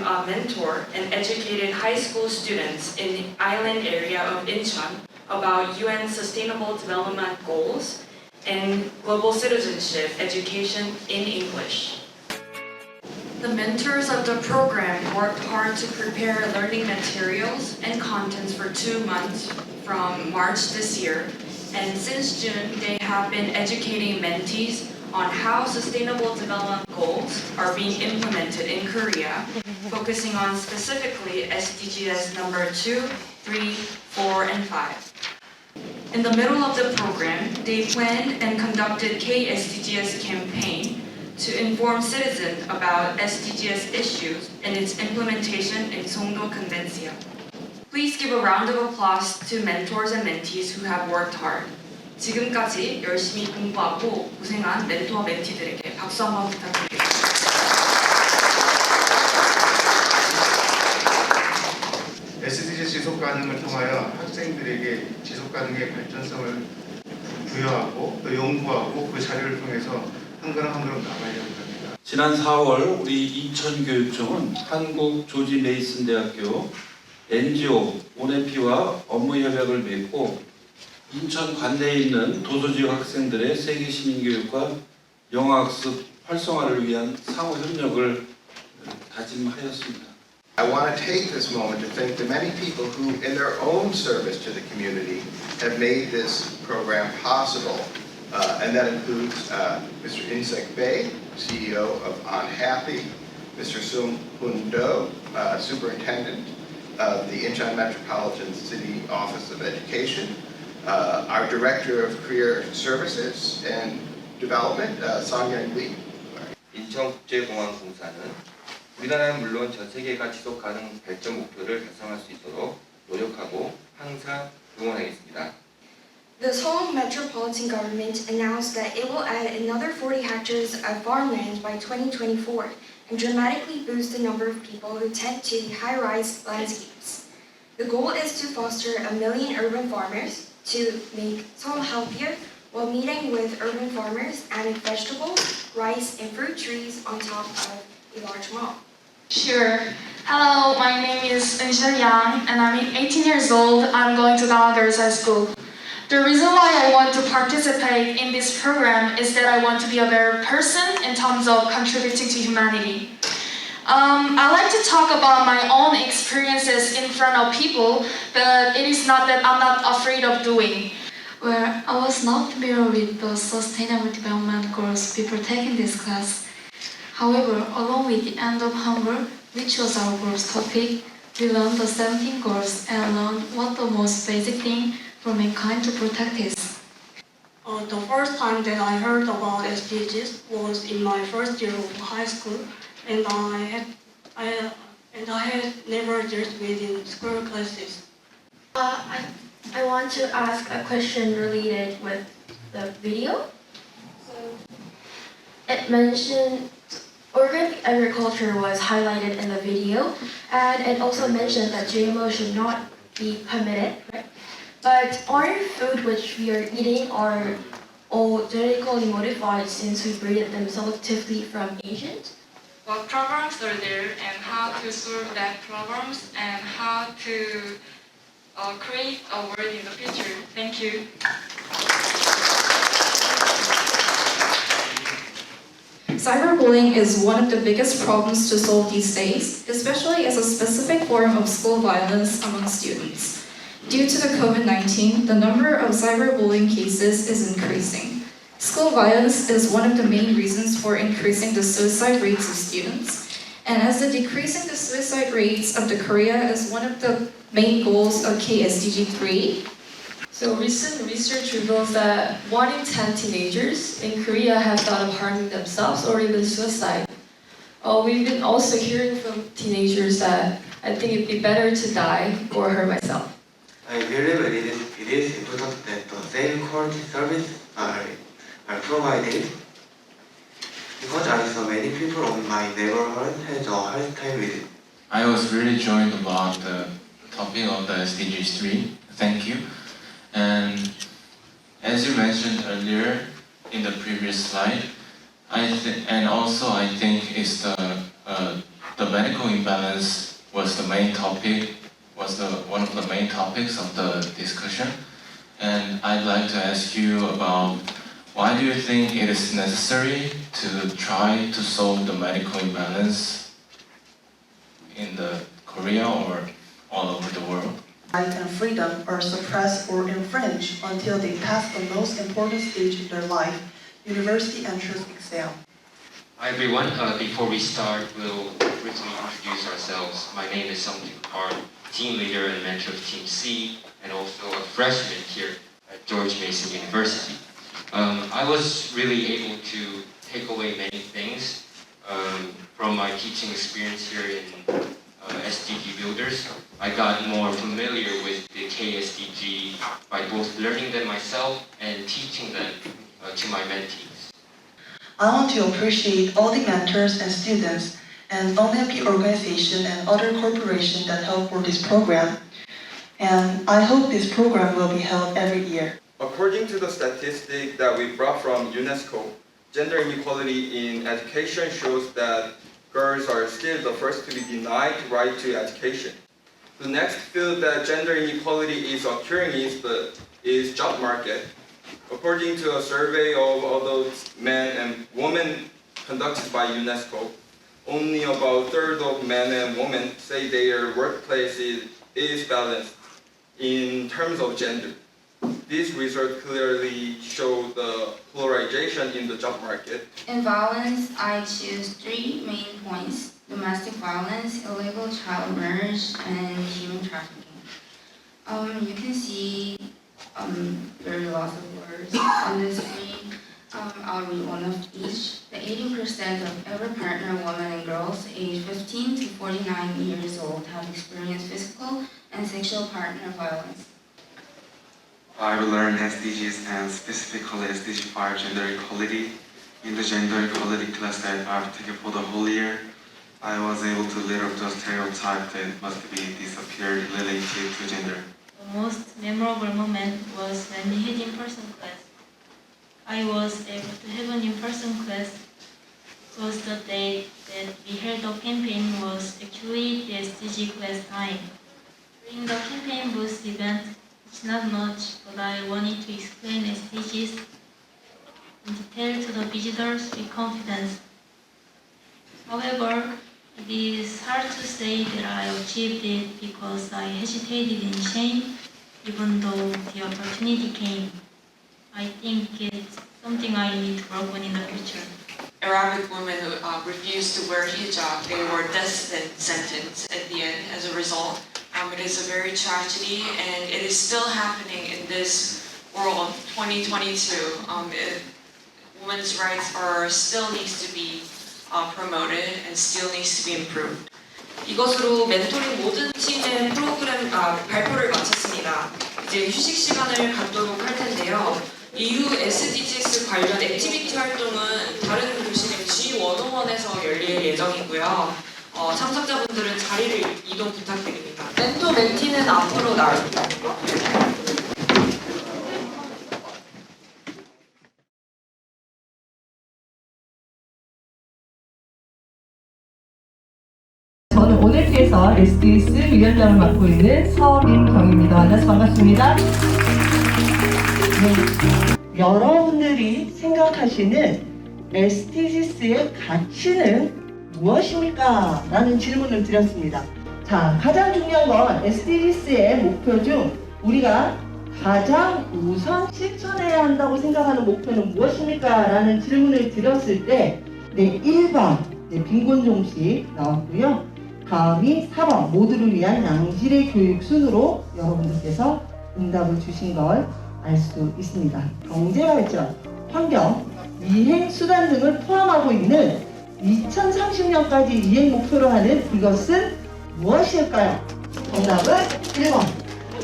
became a mentor and educated high school students in the island area of Incheon about UN Sustainable Development Goals and global citizenship education in English. The mentors of the program worked hard to prepare learning materials and contents for 2 months from March this year, and since June they have been educating mentees on how sustainable development goals are being implemented in Korea, focusing on specifically SDGs number 2, 3, 4, and 5. In the middle of the program, they planned and conducted K-SDGs campaign to inform citizens about SDGs issues and its implementation in Songdo Convention. Please give a round of applause to mentors and mentees who have worked hard. 지금까지 열심히 공부하고 고생한 멘토와 멘티들에게 박수 한번 부탁드립니다. SDG 지속가능을 통하여 학생들에게 지속가능의 발전성을 부여하고 또 연구하고 그 자료를 통해서 한 걸음 한 걸음 나가려고 합니다. 지난 4월 우리 인천교육청은 한국 조지 메이슨 대학교 NGO 오네피와 업무 협약을 맺고 인천 관내에 있는 도서지역 학생들의 세계시민교육과 영어학습 활성화를 위한 상호 협력을 다짐하였습니다. I want to take this moment to thank the many people who, in their own service to the community, have made this program possible. And that includes Mr. In-sek Bae, CEO of Unhappy, Mr. Sung Hoon Do, Superintendent of the Incheon Metropolitan City Office of Education, our Director of Career Services and Development, Song-Young Lee. 인천국제공항공사는 우리나라는 물론 전 세계가 지속가능 발전 목표를 달성할 수 있도록 노력하고 항상 응원하겠습니다. The Seoul Metropolitan Government announced that it will add another 40 hectares of farmland by 2024 and dramatically boost the number of people who tend to the high-rise landscapes. The goal is to foster 1 million urban farmers to make Seoul healthier while meeting with urban farmers adding vegetables, rice, and fruit trees on top of a large mall. Sure. Hello, my name is Eunshul Yang and I'm 18 years old. I'm going to Dong Girls High School. The reason why I want to participate in this program is that I want to be a better person in terms of contributing to humanity. I like to talk about my own experiences in front of people, but it is not that I'm not afraid of doing. Well, I was not familiar with the Sustainable Development Goals before taking this class. However, along with the end of hunger, which was our goals topic, we learned the 17 goals and learned what the most basic thing for mankind to protect is. The first time that I heard about SDGs was in my first year of high school, and I had never dealt with in school classes. I want to ask a question related with the video. It mentioned organic agriculture was highlighted in the video, and it also mentioned that GMO should not be permitted, right? But our food which we are eating are all genetically modified since we breed them selectively from Asians. What problems are there and how to solve that problems and how to create a world in the future. Thank you. Cyberbullying is one of the biggest problems to solve these days, especially as a specific form of school violence among students. Due to the COVID-19, the number of cyberbullying cases is increasing. School violence is one of the main reasons for increasing the suicide rates of students, and as the decreasing the suicide rates of the Korea is one of the main goals of K-SDG 3. So recent research reveals that 1 in 10 teenagers in Korea have thought of harming themselves or even suicide. We've been also hearing from teenagers that I think it'd be better to die or hurt myself. I believe it is important that the same quality service are provided because I saw many people in my neighborhood had a hard time with it. I was really joined about the topic of the SDGs 3. Thank you. And as you mentioned earlier in the previous slide, I think it's the the medical imbalance was the main topic, one of the main topics of the discussion. And I'd like to ask you about why do you think it is necessary to try to solve the medical imbalance in Korea or all over the world? Right and freedom are suppressed or infringed until they pass the most important stage in their life, university entrance exam. Hi everyone, before we start, we'll briefly introduce ourselves. My name is Sung-Jin Park, team leader and mentor of Team C, and also a freshman here at George Mason University. I was really able to take away many things from my teaching experience here in SDG Builders. I got more familiar with the K-SDG by both learning them myself and teaching them to my mentees. I want to appreciate all the mentors and students and ONEP organization and other corporations that help for this program. And I hope this program will be held every year. According to the statistic that we brought from UNESCO, gender inequality in education shows that girls are still the first to be denied the right to education. The next field that gender inequality is occurring is job market. According to a survey of adult men and women conducted by UNESCO, only about a third of men and women say their workplace is balanced in terms of gender. These results clearly show the polarization in the job market. In violence, I choose 3 main points: domestic violence, illegal child marriage, and human trafficking. You can see there are lots of words on the screen. I'll read one of each. The 80% of every partner, women and girls aged 15 to 49 years old have experienced physical and sexual partner violence. I've learned SDGs and specifically SDG 5 gender equality. In the gender equality class that I've taken for the whole year, I was able to live up to a stereotype that must be disappeared related to gender. The most memorable moment was when we had in-person class. I was able to have an in-person class because the day that we held the campaign was actually the SDG class time. During the campaign booth event, it's not much, but I wanted to explain SDGs in detail to the visitors with confidence. However, it is hard to say that I achieved it because I hesitated in shame, even though the opportunity came. I think it's something I need to work on in the future. Arabic women who refused to wear hijab, they were death sentence at the end as a result. It is a very tragedy, and it is still happening in this world, 2022. Women's rights still needs to be promoted and still needs to be improved. 이것으로 멘토링 모든 팀의 프로그램 발표를 마쳤습니다. 이제 휴식 시간을 갖도록 할 텐데요. 이후 SDGs 관련 액티비티 활동은 다른 교실인 G101에서 열릴 예정이고요. 참석자분들은 자리를 이동 부탁드립니다. 멘토 멘티는 앞으로 나올게요. 저는 ONEP에서 SDGs 위원장을 맡고 있는 서민경입니다. 만나서 반갑습니다. 여러분들이 생각하시는 SDGs의 가치는 무엇입니까? 라는 질문을 드렸습니다. 자, 가장 중요한 건 SDGs의 목표 중 우리가 가장 우선 실천해야 한다고 생각하는 목표는 무엇입니까? 라는 질문을 드렸을 때 1번 빈곤종식 나왔고요. 다음이 4번 모두를 위한 양질의 교육 순으로 여러분들께서 응답을 주신 걸 알 수 있습니다. 경제발전, 환경, 이행 수단 등을 포함하고 있는 2030년까지 이행 목표로 하는 이것은 무엇일까요? 정답은 1번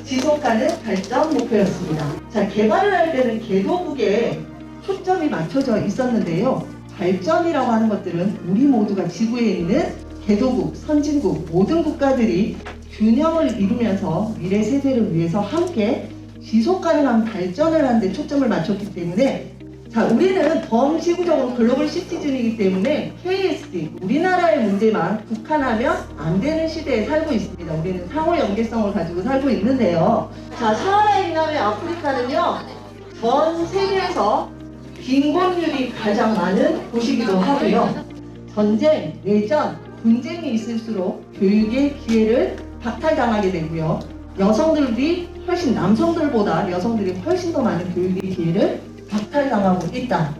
지속가능 발전 목표였습니다. 자, 개발을 할 때는 개도국에 초점이 맞춰져 있었는데요. 발전이라고 하는 것들은 우리 모두가 지구에 있는 개도국, 선진국, 모든 국가들이 균형을 이루면서 미래 세대를 위해서 함께 지속가능한 발전을 하는 데 초점을 맞췄기 때문에 자, 우리는 범지구적으로 글로벌 시티즌이기 때문에 KSD, 우리나라의 문제만 국한하면 안 되는 시대에 살고 있습니다. 우리는 상호 연계성을 가지고 살고 있는데요. 자, 사하라 이남의 아프리카는요, 전 세계에서 빈곤율이 가장 많은 곳이기도 하고요. 전쟁, 내전, 분쟁이 있을수록 교육의 기회를 박탈당하게 되고요. 남성들보다 여성들이 훨씬 더 많은 교육의 기회를 박탈당하고 있다.